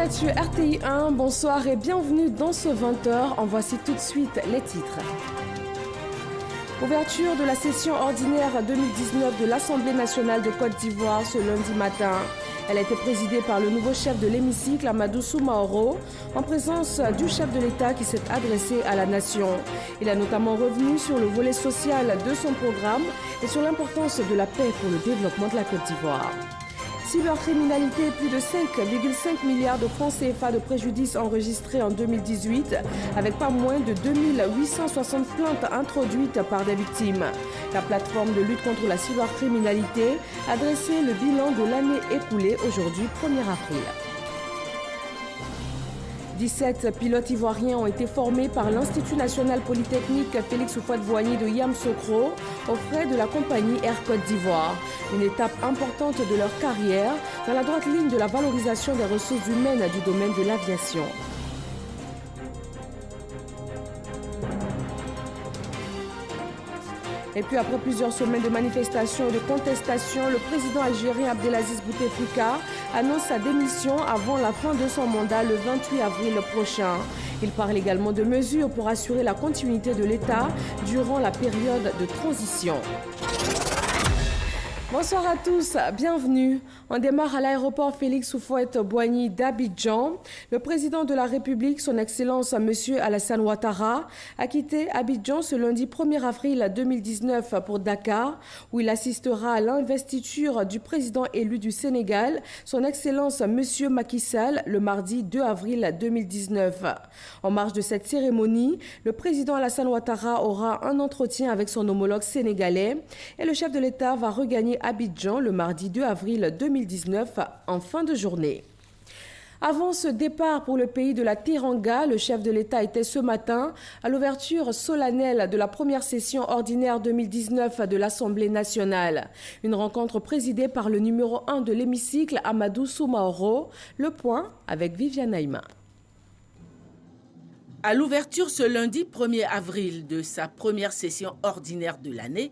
êtes sur RTI 1, bonsoir et bienvenue dans ce 20h. En voici tout de suite les titres. Ouverture de la session ordinaire 2019 de l'Assemblée nationale de Côte d'Ivoire ce lundi matin. Elle a été présidée par le nouveau chef de l'hémicycle, Amadou Soumaoro, en présence du chef de l'État qui s'est adressé à la nation. Il a notamment revenu sur le volet social de son programme et sur l'importance de la paix pour le développement de la Côte d'Ivoire. Cybercriminalité, plus de 5,5 milliards de francs CFA de préjudice enregistrés en 2018, avec pas moins de 2860 plaintes introduites par des victimes. La plateforme de lutte contre la cybercriminalité a dressé le bilan de l'année écoulée aujourd'hui, 1er avril. 17 pilotes ivoiriens ont été formés par l'Institut national polytechnique Félix Houphouët-Boigny de Yamoussoukro aux frais de la compagnie Air Côte d'Ivoire. Une étape importante de leur carrière dans la droite ligne de la valorisation des ressources humaines du domaine de l'aviation. Et puis après plusieurs semaines de manifestations et de contestations, le président algérien Abdelaziz Bouteflika annonce sa démission avant la fin de son mandat le 28 avril prochain. Il parle également de mesures pour assurer la continuité de l'État durant la période de transition. Bonsoir à tous, bienvenue. On démarre à l'aéroport Félix Houphouët-Boigny d'Abidjan. Le président de la République, son Excellence M. Alassane Ouattara, a quitté Abidjan ce lundi 1er avril 2019 pour Dakar, où il assistera à l'investiture du président élu du Sénégal, son Excellence M. Macky Sall, le mardi 2 avril 2019. En marge de cette cérémonie, le président Alassane Ouattara aura un entretien avec son homologue sénégalais et le chef de l'État va regagner Abidjan le mardi 2 avril 2019 en fin de journée. Avant ce départ pour le pays de la Teranga, le chef de l'État était ce matin à l'ouverture solennelle de la première session ordinaire 2019 de l'Assemblée nationale. Une rencontre présidée par le numéro 1 de l'hémicycle, Amadou Soumaoro. Le point avec Viviane Naïma. À l'ouverture ce lundi 1er avril de sa première session ordinaire de l'année,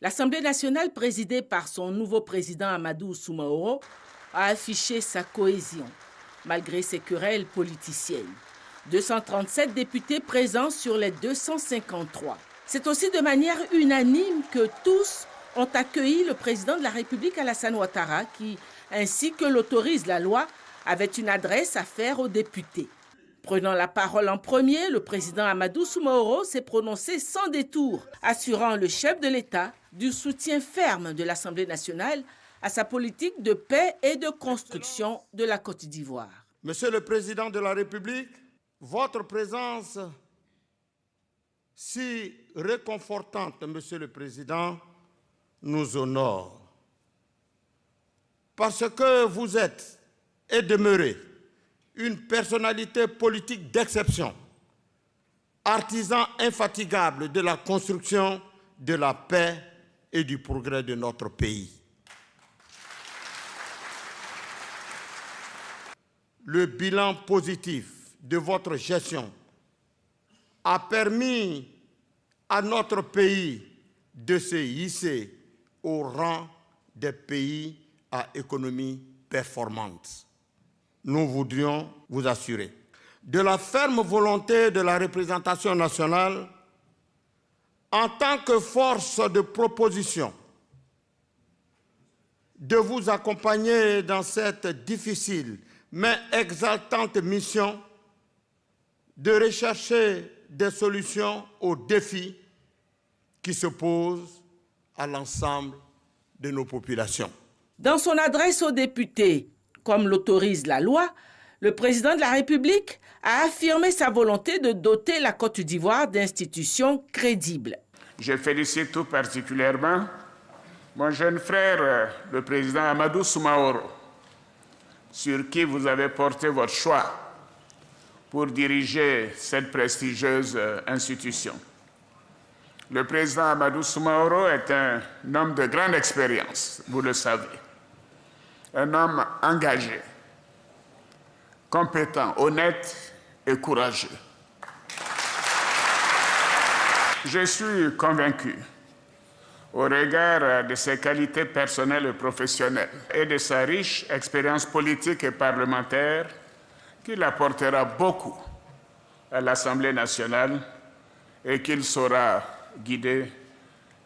l'Assemblée nationale, présidée par son nouveau président Amadou Soumaoro, a affiché sa cohésion, malgré ses querelles politiciennes. 237 députés présents sur les 253. C'est aussi de manière unanime que tous ont accueilli le président de la République Alassane Ouattara, qui, ainsi que l'autorise la loi, avait une adresse à faire aux députés. Prenant la parole en premier, le président Amadou Soumaoro s'est prononcé sans détour, assurant le chef de l'État du soutien ferme de l'Assemblée nationale à sa politique de paix et de construction de la Côte d'Ivoire. Monsieur le Président de la République, votre présence si réconfortante, Monsieur le Président, nous honore. Parce que vous êtes et demeurez une personnalité politique d'exception, artisan infatigable de la construction de la paix et du progrès de notre pays. Le bilan positif de votre gestion a permis à notre pays de se hisser au rang des pays à économie performante. Nous voudrions vous assurer de la ferme volonté de la représentation nationale en tant que force de proposition de vous accompagner dans cette difficile mais exaltante mission de rechercher des solutions aux défis qui se posent à l'ensemble de nos populations. Dans son adresse aux députés, comme l'autorise la loi, le président de la République a affirmé sa volonté de doter la Côte d'Ivoire d'institutions crédibles. Je félicite tout particulièrement mon jeune frère, le président Amadou Soumaoro, sur qui vous avez porté votre choix pour diriger cette prestigieuse institution. Le président Amadou Soumaoro est un homme de grande expérience, vous le savez. Un homme engagé, compétent, honnête et courageux. Je suis convaincu, au regard de ses qualités personnelles et professionnelles et de sa riche expérience politique et parlementaire, qu'il apportera beaucoup à l'Assemblée nationale et qu'il saura guider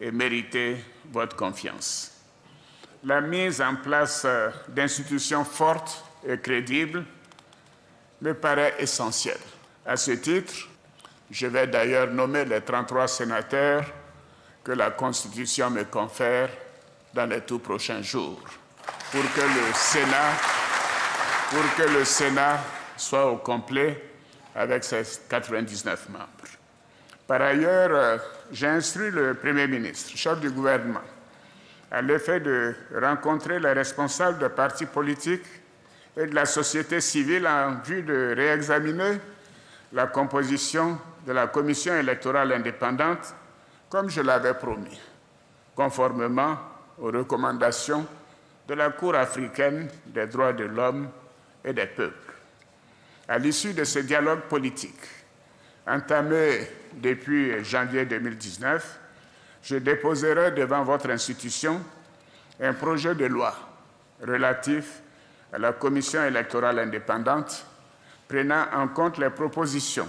et mériter votre confiance. La mise en place d'institutions fortes et crédibles me paraît essentielle. À ce titre, je vais d'ailleurs nommer les 33 sénateurs que la Constitution me confère dans les tout prochains jours pour que le Sénat soit au complet avec ses 99 membres. Par ailleurs, j'ai instruit le Premier ministre, chef du gouvernement, à l'effet de rencontrer les responsables des partis politiques et de la société civile en vue de réexaminer la composition de la commission électorale indépendante, comme je l'avais promis, conformément aux recommandations de la Cour africaine des droits de l'homme et des peuples. À l'issue de ce dialogue politique, entamé depuis janvier 2019, je déposerai devant votre institution un projet de loi relatif à la commission électorale indépendante, prenant en compte les propositions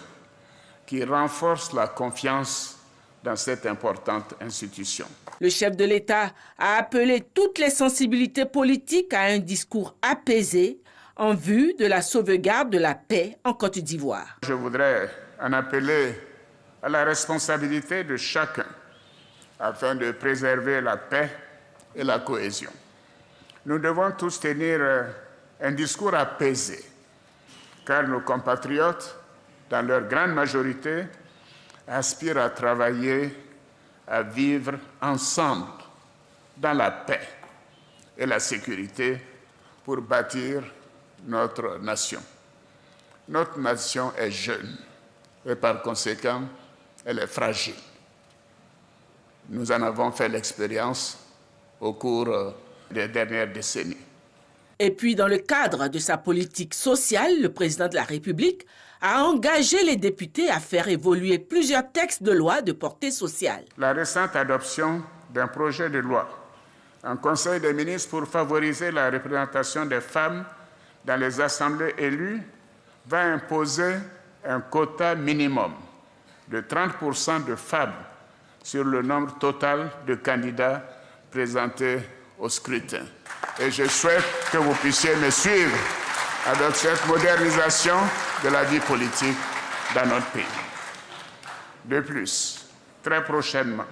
qui renforcent la confiance dans cette importante institution. Le chef de l'État a appelé toutes les sensibilités politiques à un discours apaisé en vue de la sauvegarde de la paix en Côte d'Ivoire. Je voudrais en appeler à la responsabilité de chacun afin de préserver la paix et la cohésion. Nous devons tous tenir un discours apaisé, car nos compatriotes, dans leur grande majorité, aspirent à travailler, à vivre ensemble dans la paix et la sécurité pour bâtir notre nation. Notre nation est jeune et par conséquent, elle est fragile. Nous en avons fait l'expérience au cours des dernières décennies. Et puis, dans le cadre de sa politique sociale, le président de la République a engagé les députés à faire évoluer plusieurs textes de loi de portée sociale. La récente adoption d'un projet de loi en Conseil des ministres pour favoriser la représentation des femmes dans les assemblées élues va imposer un quota minimum de 30% de femmes sur le nombre total de candidats présentés au scrutin. Et je souhaite que vous puissiez me suivre avec cette modernisation de la vie politique dans notre pays. De plus, très prochainement,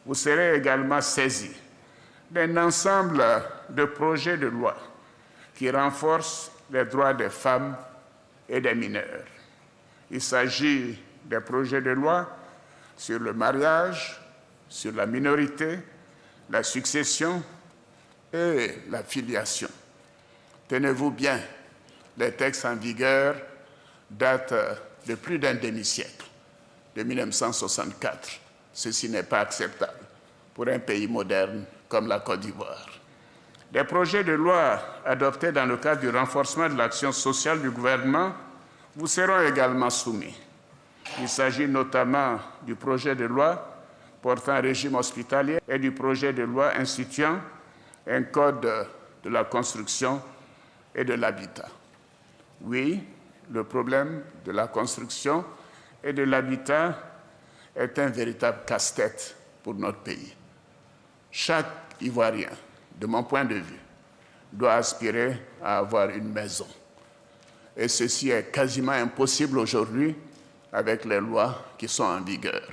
vous serez également saisis d'un ensemble de projets de loi qui renforcent les droits des femmes et des mineurs. Il s'agit des projets de loi sur le mariage, sur la minorité, la succession et la filiation. Tenez-vous bien, les textes en vigueur datent de plus d'un demi-siècle, de 1964. Ceci n'est pas acceptable pour un pays moderne comme la Côte d'Ivoire. Des projets de loi adoptés dans le cadre du renforcement de l'action sociale du gouvernement vous seront également soumis. Il s'agit notamment du projet de loi portant un régime hospitalier et du projet de loi instituant un code de la construction et de l'habitat. Oui, le problème de la construction et de l'habitat est un véritable casse-tête pour notre pays. Chaque Ivoirien, de mon point de vue, doit aspirer à avoir une maison. Et ceci est quasiment impossible aujourd'hui avec les lois qui sont en vigueur.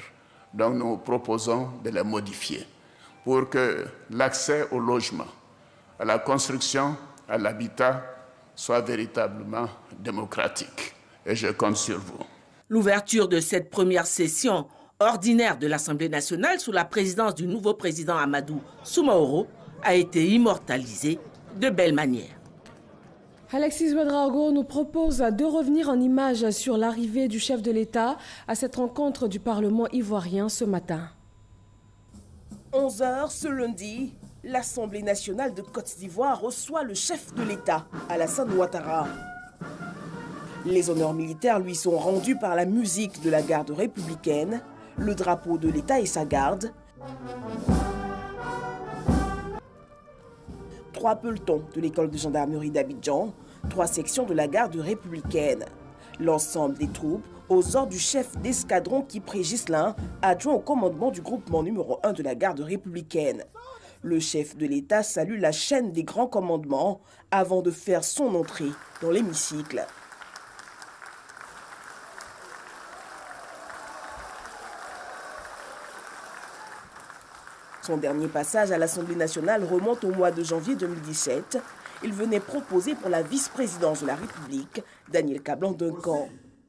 Donc nous proposons de les modifier pour que l'accès au logement, à la construction, à l'habitat soit véritablement démocratique. Et je compte sur vous. L'ouverture de cette première session ordinaire de l'Assemblée nationale sous la présidence du nouveau président Amadou Soumaoro a été immortalisée de belle manière. Alexis Ouedraogo nous propose de revenir en images sur l'arrivée du chef de l'État à cette rencontre du Parlement ivoirien ce matin. 11h ce lundi, l'Assemblée nationale de Côte d'Ivoire reçoit le chef de l'État, Alassane Ouattara. Les honneurs militaires lui sont rendus par la musique de la garde républicaine, le drapeau de l'État et sa garde, 3 pelotons de l'école de gendarmerie d'Abidjan, 3 sections de la garde républicaine. L'ensemble des troupes aux ordres du chef d'escadron Kipré Ghislain, adjoint au commandement du groupement numéro 1 de la garde républicaine. Le chef de l'État salue la chaîne des grands commandements avant de faire son entrée dans l'hémicycle. Son dernier passage à l'Assemblée nationale remonte au mois de janvier 2017. Il venait proposer pour la vice-présidence de la République Daniel Kablan-Duncan.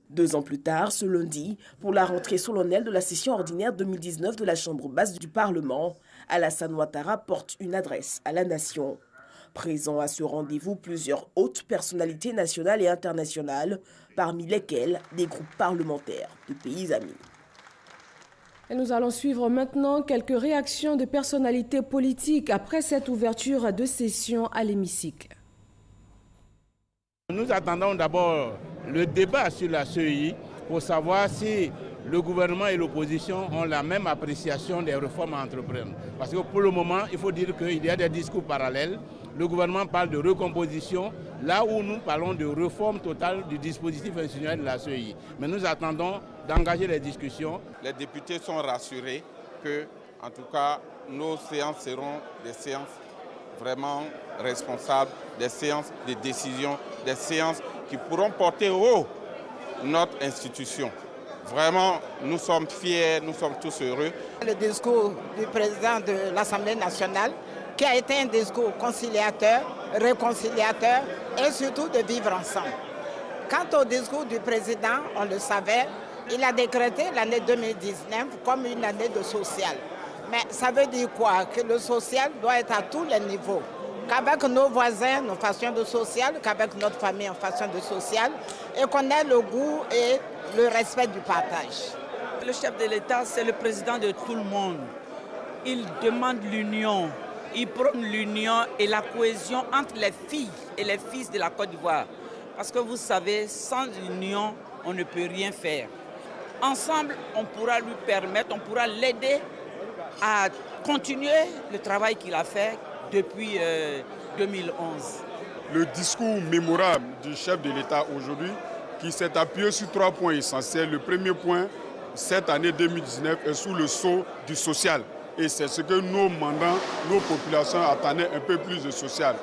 2 ans plus tard, ce lundi, pour la rentrée solennelle de la session ordinaire 2019 de la Chambre basse du Parlement, Alassane Ouattara porte une adresse à la nation. Présents à ce rendez-vous, plusieurs hautes personnalités nationales et internationales, parmi lesquelles des groupes parlementaires de pays amis. Et nous allons suivre maintenant quelques réactions de personnalités politiques après cette ouverture de session à l'hémicycle. Nous attendons d'abord le débat sur la CEI pour savoir si le gouvernement et l'opposition ont la même appréciation des réformes à entreprendre. Parce que pour le moment, il faut dire qu'il y a des discours parallèles. Le gouvernement parle de recomposition, là où nous parlons de réforme totale du dispositif institutionnel de la CEI. Mais nous attendons d'engager les discussions. Les députés sont rassurés que, en tout cas, nos séances seront des séances vraiment responsables, des séances de décision, des séances qui pourront porter haut notre institution. Vraiment, nous sommes fiers, nous sommes tous heureux. Le discours du président de l'Assemblée nationale, qui a été un discours conciliateur, réconciliateur et surtout de vivre ensemble. Quant au discours du président, on le savait, il a décrété l'année 2019 comme une année de social. Mais ça veut dire quoi? Que le social doit être à tous les niveaux. Qu'avec nos voisins, nous fassions de social, qu'avec notre famille, nous fassions de social, et qu'on ait le goût et le respect du partage. Le chef de l'État, c'est le président de tout le monde. Il demande l'union. Il prône l'union et la cohésion entre les filles et les fils de la Côte d'Ivoire. Parce que vous savez, sans l'union, on ne peut rien faire. Ensemble, on pourra lui permettre, on pourra l'aider à continuer le travail qu'il a fait depuis 2011. Le discours mémorable du chef de l'État aujourd'hui, qui s'est appuyé sur 3 points essentiels. Le premier point, cette année 2019, est sous le sceau du social. Et c'est ce que nos mandants, nos populations attendaient, un peu plus de social.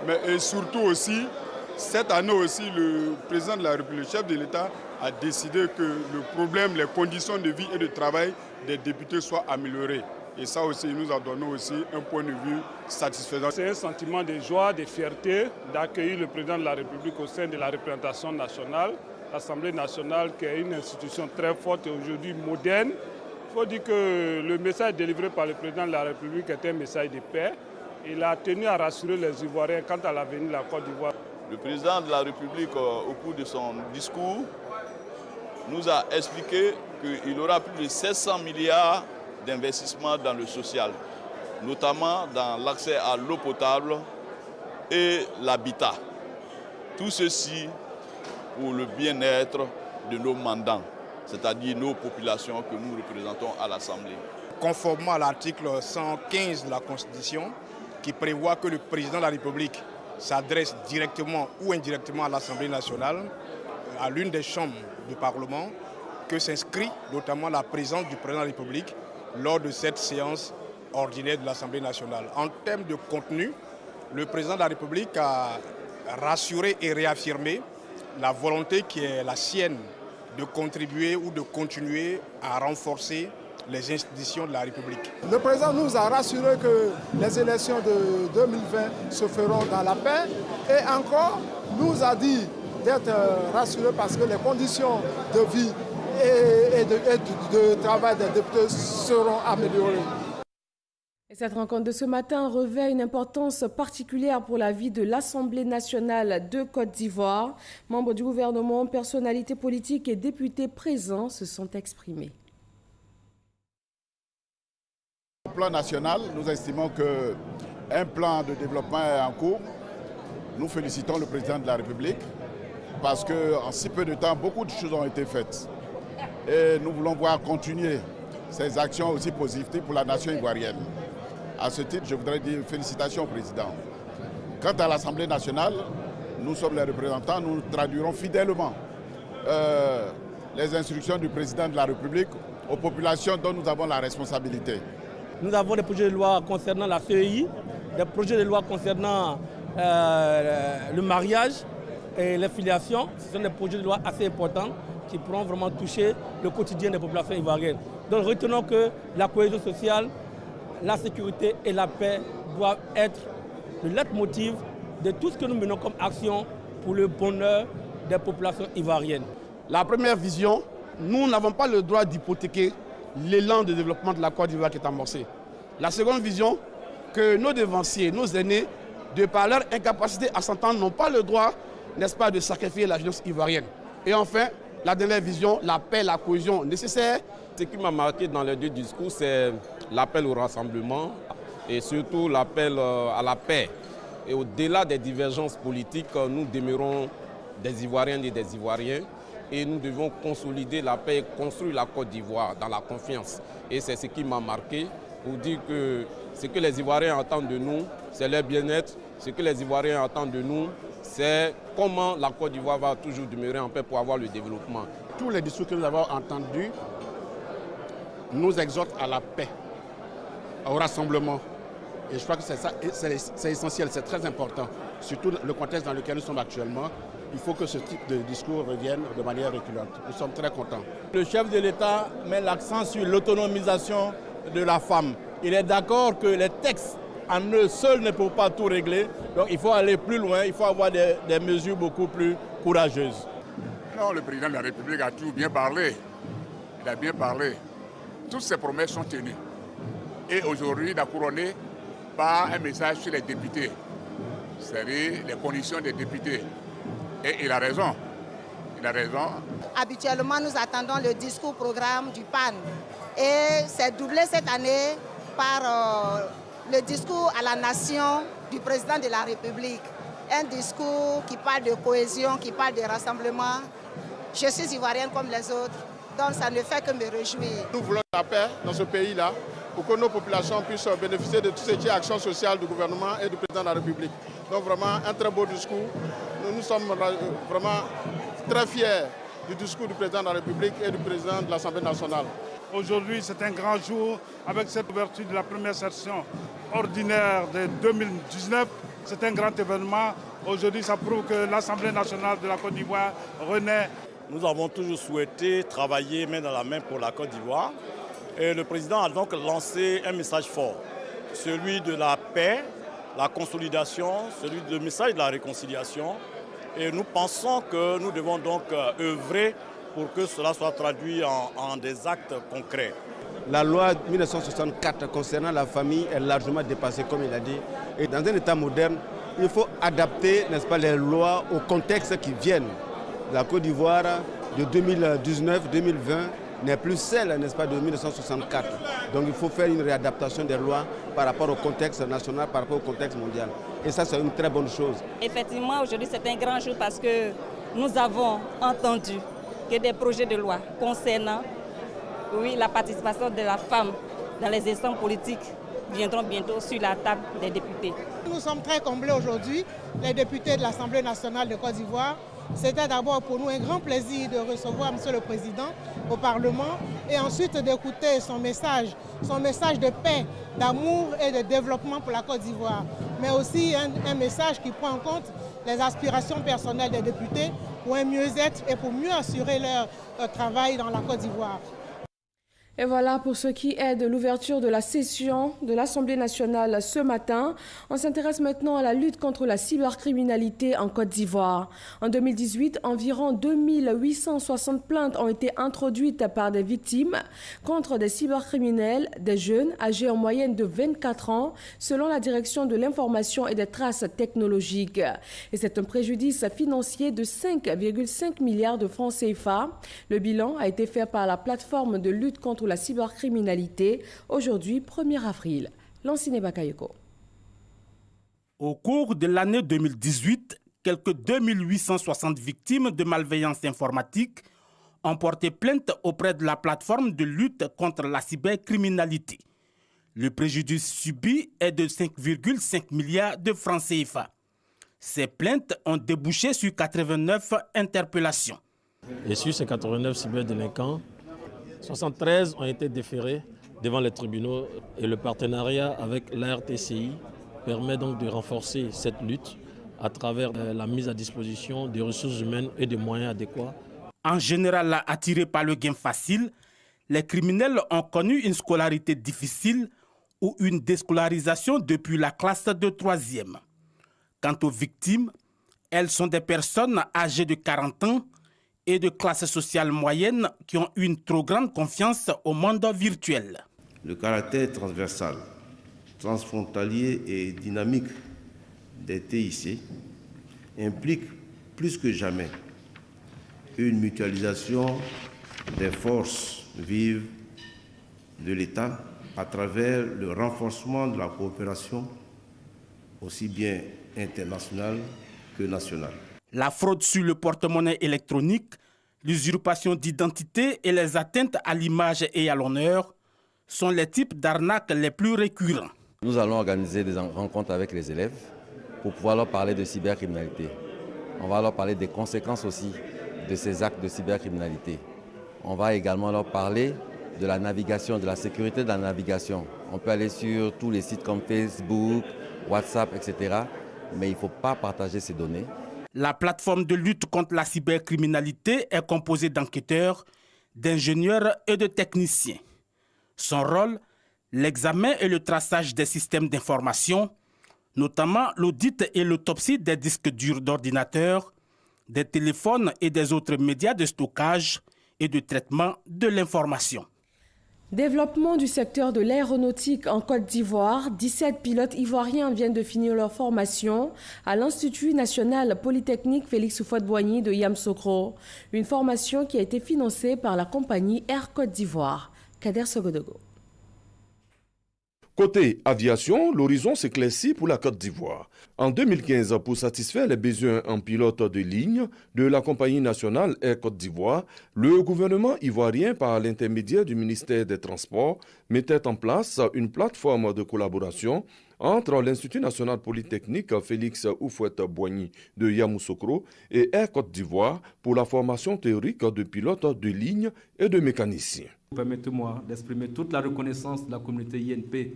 Mais et surtout aussi, cette année aussi, le président de la République, le chef de l'État, a décidé que le problème, les conditions de vie et de travail des députés soient améliorées. Et ça aussi, il nous a donné aussi un point de vue satisfaisant. C'est un sentiment de joie, de fierté d'accueillir le président de la République au sein de la représentation nationale, l'Assemblée nationale qui est une institution très forte et aujourd'hui moderne. Il faut dire que le message délivré par le président de la République est un message de paix. Il a tenu à rassurer les Ivoiriens quant à l'avenir de la Côte d'Ivoire. Le président de la République, au cours de son discours, nous a expliqué qu'il aura plus de 700 milliards d'investissements dans le social, notamment dans l'accès à l'eau potable et l'habitat. Tout ceci pour le bien-être de nos mandants, c'est-à-dire nos populations que nous représentons à l'Assemblée. Conformément à l'article 115 de la Constitution, qui prévoit que le président de la République s'adresse directement ou indirectement à l'Assemblée nationale, à l'une des chambres du Parlement, que s'inscrit notamment la présence du président de la République lors de cette séance ordinaire de l'Assemblée nationale. En termes de contenu, le président de la République a rassuré et réaffirmé la volonté qui est la sienne de contribuer ou de continuer à renforcer les institutions de la République. Le président nous a rassuré que les élections de 2020 se feront dans la paix et encore nous a dit d'être rassuré parce que les conditions de vie et de travail des députés seront améliorées. Et cette rencontre de ce matin revêt une importance particulière pour la vie de l'Assemblée nationale de Côte d'Ivoire. Membres du gouvernement, personnalités politiques et députés présents se sont exprimés. Au plan national, nous estimons qu'un plan de développement est en cours. Nous félicitons le président de la République parce qu'en si peu de temps, beaucoup de choses ont été faites. Et nous voulons voir continuer ces actions aussi positives pour la nation ivoirienne. À ce titre, je voudrais dire félicitations au président. Quant à l'Assemblée nationale, nous sommes les représentants, nous traduirons fidèlement les instructions du président de la République aux populations dont nous avons la responsabilité. Nous avons des projets de loi concernant la CEI, des projets de loi concernant le mariage et les filiations. Ce sont des projets de loi assez importants qui pourront vraiment toucher le quotidien des populations ivoiriennes. Donc retenons que la cohésion sociale, la sécurité et la paix doivent être le leitmotiv de tout ce que nous menons comme action pour le bonheur des populations ivoiriennes. La première vision, nous n'avons pas le droit d'hypothéquer l'élan de développement de la Côte d'Ivoire qui est amorcé. La seconde vision, que nos devanciers, nos aînés, de par leur incapacité à s'entendre, n'ont pas le droit, n'est-ce pas, de sacrifier la jeunesse ivoirienne. Et enfin, la dernière vision, la paix, la cohésion nécessaire. Ce qui m'a marqué dans les deux discours, c'est l'appel au rassemblement et surtout l'appel à la paix. Et au-delà des divergences politiques, nous demeurons des Ivoiriennes et des Ivoiriens et nous devons consolider la paix et construire la Côte d'Ivoire dans la confiance. Et c'est ce qui m'a marqué pour dire que ce que les Ivoiriens attendent de nous, c'est leur bien-être. Ce que les Ivoiriens attendent de nous, c'est comment la Côte d'Ivoire va toujours demeurer en paix pour avoir le développement. Tous les discours que nous avons entendus nous exhortent à la paix, au rassemblement. Et je crois que c'est ça, c'est essentiel, c'est très important. Surtout le contexte dans lequel nous sommes actuellement, il faut que ce type de discours revienne de manière récurrente. Nous sommes très contents. Le chef de l'État met l'accent sur l'autonomisation de la femme. Il est d'accord que les textes en eux seuls ne peuvent pas tout régler. Donc il faut aller plus loin, il faut avoir des mesures beaucoup plus courageuses. Non, le président de la République a toujours bien parlé. Il a bien parlé. Toutes ses promesses sont tenues. Et aujourd'hui, il a couronné par un message sur les députés, c'est-à-dire les conditions des députés. Et il a raison. Il a raison. Habituellement, nous attendons le discours programme du PAN. Et c'est doublé cette année par le discours à la nation du président de la République. Un discours qui parle de cohésion, qui parle de rassemblement. Je suis ivoirienne comme les autres, donc ça ne fait que me réjouir. Nous voulons la paix dans ce pays-là pour que nos populations puissent bénéficier de tout ce qui est action sociale du gouvernement et du président de la République. Donc vraiment un très beau discours. Nous sommes vraiment très fiers du discours du président de la République et du président de l'Assemblée nationale. Aujourd'hui, c'est un grand jour avec cette ouverture de la première session ordinaire de 2019. C'est un grand événement. Aujourd'hui, ça prouve que l'Assemblée nationale de la Côte d'Ivoire renaît. Nous avons toujours souhaité travailler main dans la main pour la Côte d'Ivoire. Et le président a donc lancé un message fort, celui de la paix, la consolidation, celui du message de la réconciliation. Et nous pensons que nous devons donc œuvrer pour que cela soit traduit en des actes concrets. La loi 1964 concernant la famille est largement dépassée, comme il a dit. Et dans un État moderne, il faut adapter, n'est-ce pas, les lois au contexte qui viennent. La Côte d'Ivoire de 2019-2020 n'est plus celle, n'est-ce pas, de 1964. Donc il faut faire une réadaptation des lois par rapport au contexte national, par rapport au contexte mondial. Et ça, c'est une très bonne chose. Effectivement, aujourd'hui, c'est un grand jour parce que nous avons entendu que des projets de loi concernant la participation de la femme dans les instances politiques viendront bientôt sur la table des députés. Nous sommes très comblés aujourd'hui, les députés de l'Assemblée nationale de Côte d'Ivoire. C'était d'abord pour nous un grand plaisir de recevoir M. le Président au Parlement et ensuite d'écouter son message de paix, d'amour et de développement pour la Côte d'Ivoire. Mais aussi un message qui prend en compte les aspirations personnelles des députés pour un mieux-être et pour mieux assurer leur travail dans la Côte d'Ivoire. Et voilà pour ce qui est de l'ouverture de la session de l'Assemblée nationale ce matin. On s'intéresse maintenant à la lutte contre la cybercriminalité en Côte d'Ivoire. En 2018, environ 2860 plaintes ont été introduites par des victimes contre des cybercriminels, des jeunes âgés en moyenne de 24 ans, selon la Direction de l'information et des traces technologiques. Et c'est un préjudice financier de 5,5 milliards de francs CFA. Le bilan a été fait par la plateforme de lutte contre la cybercriminalité, aujourd'hui 1er avril. Lanciné Bakayoko. Au cours de l'année 2018, quelques 2860 victimes de malveillance informatique ont porté plainte auprès de la plateforme de lutte contre la cybercriminalité. Le préjudice subi est de 5,5 milliards de francs CFA. Ces plaintes ont débouché sur 89 interpellations. Et sur ces 89 cyberdélinquants, 73 ont été déférés devant les tribunaux et le partenariat avec l'ARTCI permet donc de renforcer cette lutte à travers la mise à disposition des ressources humaines et des moyens adéquats. En général, attirés par le gain facile, les criminels ont connu une scolarité difficile ou une déscolarisation depuis la classe de 3e. Quant aux victimes, elles sont des personnes âgées de 40 ans et de classe sociale moyenne qui ont une trop grande confiance au monde virtuel. Le caractère transversal, transfrontalier et dynamique des TIC implique plus que jamais une mutualisation des forces vives de l'État à travers le renforcement de la coopération aussi bien internationale que nationale. La fraude sur le porte-monnaie électronique, l'usurpation d'identité et les atteintes à l'image et à l'honneur sont les types d'arnaques les plus récurrents. Nous allons organiser des rencontres avec les élèves pour pouvoir leur parler de cybercriminalité. On va leur parler des conséquences aussi de ces actes de cybercriminalité. On va également leur parler de la navigation, de la sécurité de la navigation. On peut aller sur tous les sites comme Facebook, WhatsApp, etc. Mais il ne faut pas partager ces données. La plateforme de lutte contre la cybercriminalité est composée d'enquêteurs, d'ingénieurs et de techniciens. Son rôle, l'examen et le traçage des systèmes d'information, notamment l'audit et l'autopsie des disques durs d'ordinateurs, des téléphones et des autres médias de stockage et de traitement de l'information. Développement du secteur de l'aéronautique en Côte d'Ivoire. 17 pilotes ivoiriens viennent de finir leur formation à l'Institut national polytechnique Félix Houphouët-Boigny de Yamoussoukro. Une formation qui a été financée par la compagnie Air Côte d'Ivoire. Kader Sogodogo. Côté aviation, l'horizon s'éclaircit pour la Côte d'Ivoire. En 2015, pour satisfaire les besoins en pilote de ligne de la compagnie nationale Air Côte d'Ivoire, le gouvernement ivoirien, par l'intermédiaire du ministère des Transports, mettait en place une plateforme de collaboration entre l'Institut national polytechnique Félix Houphouët-Boigny de Yamoussoukro et Air Côte d'Ivoire pour la formation théorique de pilotes de ligne et de mécaniciens. Permettez-moi d'exprimer toute la reconnaissance de la communauté INP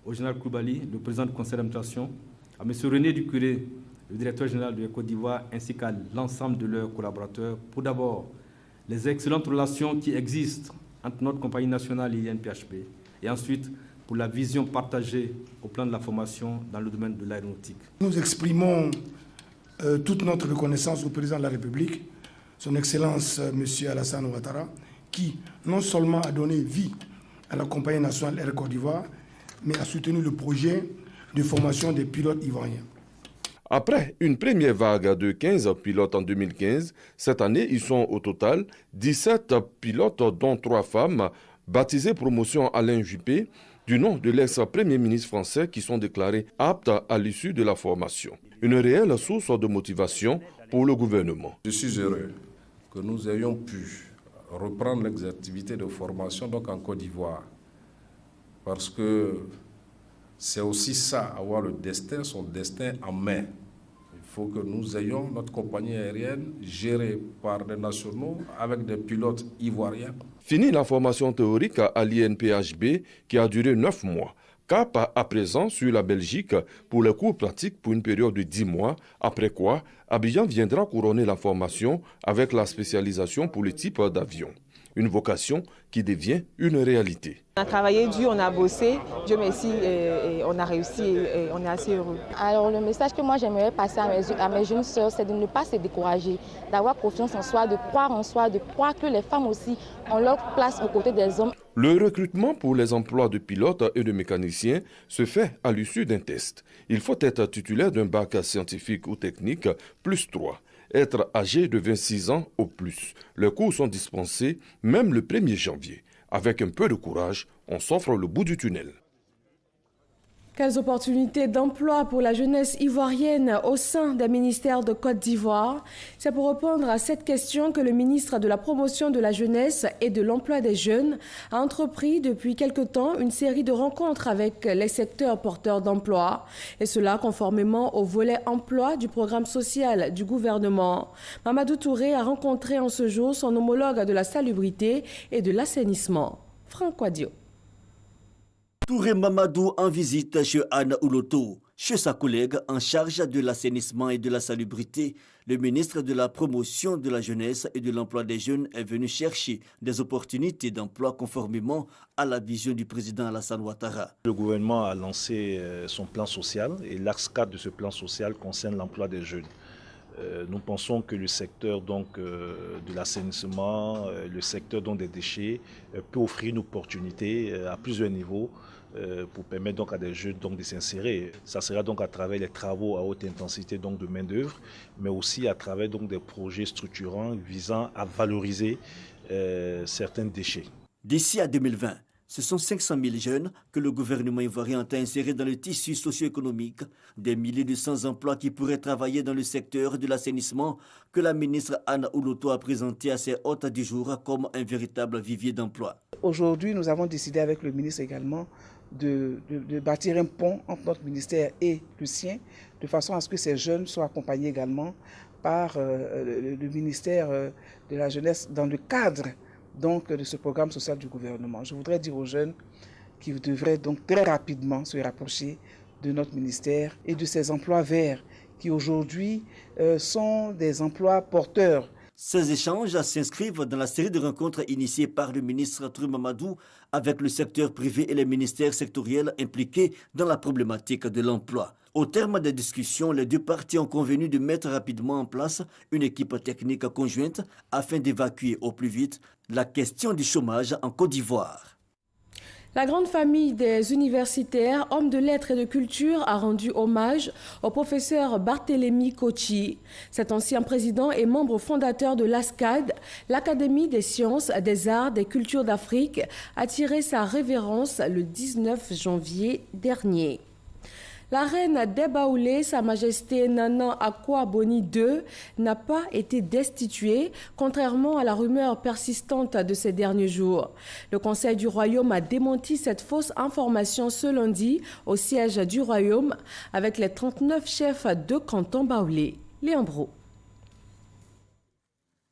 au général Koulibaly, le président du conseil d'administration, à M. René Ducuré, le directeur général de la Côte d'Ivoire, ainsi qu'à l'ensemble de leurs collaborateurs, pour d'abord les excellentes relations qui existent entre notre compagnie nationale et l'INPHP, et ensuite pour la vision partagée au plan de la formation dans le domaine de l'aéronautique. Nous exprimons toute notre reconnaissance au président de la République, son Excellence M. Alassane Ouattara, qui non seulement a donné vie à la compagnie nationale Air Côte d'Ivoire, mais a soutenu le projet de formation des pilotes ivoiriens. Après une première vague de 15 pilotes en 2015, cette année, ils sont au total 17 pilotes, dont 3 femmes, baptisées promotion Alain Juppé, du nom de l'ex-premier ministre français, qui sont déclarés aptes à l'issue de la formation. Une réelle source de motivation pour le gouvernement. Je suis heureux que nous ayons pu reprendre les activités de formation donc en Côte d'Ivoire, parce que c'est aussi ça, avoir le destin, son destin en main. Il faut que nous ayons notre compagnie aérienne gérée par des nationaux avec des pilotes ivoiriens. Fini la formation théorique à l'INPHB qui a duré 9 mois. Cap à présent sur la Belgique pour les cours pratiques pour une période de 10 mois, après quoi Abidjan viendra couronner la formation avec la spécialisation pour le type d'avion. Une vocation qui devient une réalité. On a travaillé dur, on a bossé, Dieu merci, et on a réussi et on est assez heureux. Alors le message que moi j'aimerais passer à mes jeunes sœurs, c'est de ne pas se décourager, d'avoir confiance en soi, de croire en soi, de croire que les femmes aussi ont leur place aux côtés des hommes. Le recrutement pour les emplois de pilotes et de mécaniciens se fait à l'issue d'un test. Il faut être titulaire d'un bac scientifique ou technique plus 3. Être âgé de 26 ans au plus. Les cours sont dispensés même le 1er janvier. Avec un peu de courage, on s'offre le bout du tunnel. Quelles opportunités d'emploi pour la jeunesse ivoirienne au sein des ministères de Côte d'Ivoire? C'est pour répondre à cette question que le ministre de la Promotion de la jeunesse et de l'emploi des jeunes a entrepris depuis quelque temps une série de rencontres avec les secteurs porteurs d'emploi, et cela conformément au volet emploi du programme social du gouvernement. Mamadou Touré a rencontré en ce jour son homologue de la salubrité et de l'assainissement, Franck Wadio. Touré Mamadou en visite chez Anna Ouloto. Chez sa collègue en charge de l'assainissement et de la salubrité, le ministre de la Promotion de la jeunesse et de l'emploi des jeunes est venu chercher des opportunités d'emploi conformément à la vision du président Alassane Ouattara. Le gouvernement a lancé son plan social et l'axe 4 de ce plan social concerne l'emploi des jeunes. Nous pensons que le secteur de l'assainissement, le secteur des déchets peut offrir une opportunité à plusieurs niveaux pour permettre à des jeunes de s'insérer. Ça sera à travers les travaux à haute intensité de main-d'œuvre, mais aussi à travers des projets structurants visant à valoriser certains déchets. D'ici à 2020, ce sont 500 000 jeunes que le gouvernement ivoirien a insérés dans le tissu socio-économique, des milliers de sans-emploi qui pourraient travailler dans le secteur de l'assainissement que la ministre Anna Ouloto a présenté à ses hôtes du jour comme un véritable vivier d'emploi. Aujourd'hui, nous avons décidé avec le ministre également de bâtir un pont entre notre ministère et le sien, de façon à ce que ces jeunes soient accompagnés également par le ministère de la Jeunesse dans le cadre de ce programme social du gouvernement. Je voudrais dire aux jeunes qu'ils devraient donc très rapidement se rapprocher de notre ministère et de ces emplois verts qui aujourd'hui sont des emplois porteurs. Ces échanges s'inscrivent dans la série de rencontres initiées par le ministre Touré Mamadou avec le secteur privé et les ministères sectoriels impliqués dans la problématique de l'emploi. Au terme des discussions, les deux parties ont convenu de mettre rapidement en place une équipe technique conjointe afin d'évacuer au plus vite la question du chômage en Côte d'Ivoire. La grande famille des universitaires, hommes de lettres et de culture a rendu hommage au professeur Barthélemy Kochi. Cet ancien président et membre fondateur de l'ASCAD, l'Académie des sciences, des arts, des cultures d'Afrique, a tiré sa révérence le 19 janvier dernier. La reine d'Ebaoulé, Sa Majesté Nana Akua Boni II, n'a pas été destituée, contrairement à la rumeur persistante de ces derniers jours. Le Conseil du Royaume a démenti cette fausse information ce lundi au siège du Royaume avec les 39 chefs de canton baoulé. Léon Bro.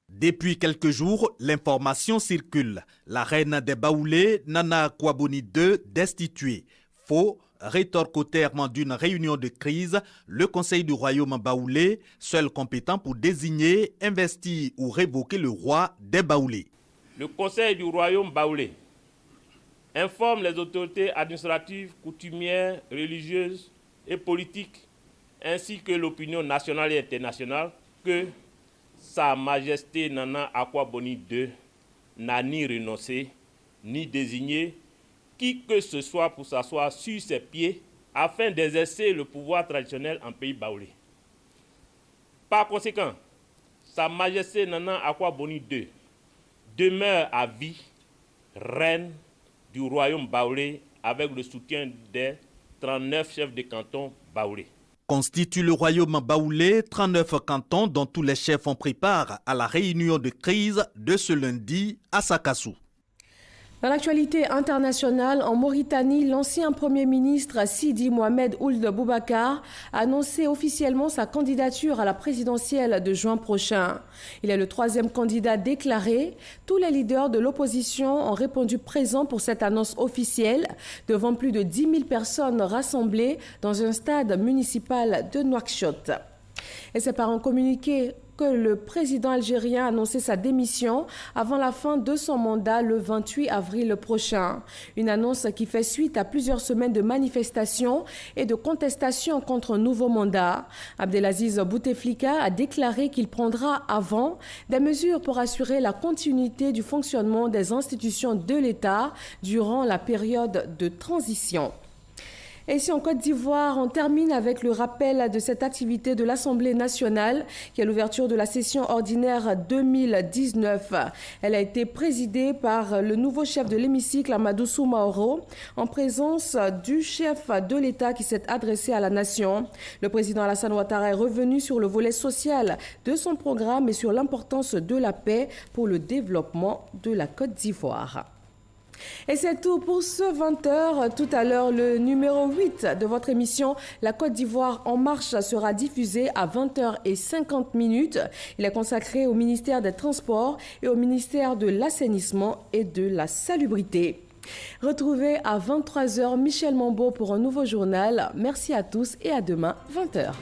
Depuis quelques jours, l'information circule. La reine des Baoulés, Nana Akua Boni II, destituée. Faux. Rétorque au terme d'une réunion de crise, le Conseil du Royaume baoulé, seul compétent pour désigner, investir ou révoquer le roi des Baoulés. Le Conseil du Royaume baoulé informe les autorités administratives, coutumières, religieuses et politiques, ainsi que l'opinion nationale et internationale, que Sa Majesté Nana Akua Boni II n'a ni renoncé, ni désigné qui que ce soit pour s'asseoir sur ses pieds afin d'exercer le pouvoir traditionnel en pays baoulé. Par conséquent, Sa Majesté Nana Akua Boni II demeure à vie reine du royaume baoulé avec le soutien des 39 chefs de canton baoulés. Constitue le royaume baoulé 39 cantons dont tous les chefs ont pris part à la réunion de crise de ce lundi à Sakassou. Dans l'actualité internationale, en Mauritanie, l'ancien Premier ministre Sidi Mohamed Ould Boubacar a annoncé officiellement sa candidature à la présidentielle de juin prochain. Il est le troisième candidat déclaré. Tous les leaders de l'opposition ont répondu présents pour cette annonce officielle devant plus de 10 000 personnes rassemblées dans un stade municipal de Nouakchott. Et c'est par un communiqué que le président algérien a annoncé sa démission avant la fin de son mandat le 28 avril prochain. Une annonce qui fait suite à plusieurs semaines de manifestations et de contestations contre un nouveau mandat. Abdelaziz Bouteflika a déclaré qu'il prendra avant des mesures pour assurer la continuité du fonctionnement des institutions de l'État durant la période de transition. Et ici en Côte d'Ivoire, on termine avec le rappel de cette activité de l'Assemblée nationale qui est l'ouverture de la session ordinaire 2019. Elle a été présidée par le nouveau chef de l'hémicycle, Amadou Soumaoro, en présence du chef de l'État qui s'est adressé à la nation. Le président Alassane Ouattara est revenu sur le volet social de son programme et sur l'importance de la paix pour le développement de la Côte d'Ivoire. Et c'est tout pour ce 20h. Tout à l'heure, le numéro 8 de votre émission La Côte d'Ivoire en marche sera diffusé à 20h50. Il est consacré au ministère des Transports et au ministère de l'Assainissement et de la Salubrité. Retrouvez à 23h Michel Mambo pour un nouveau journal. Merci à tous et à demain 20h.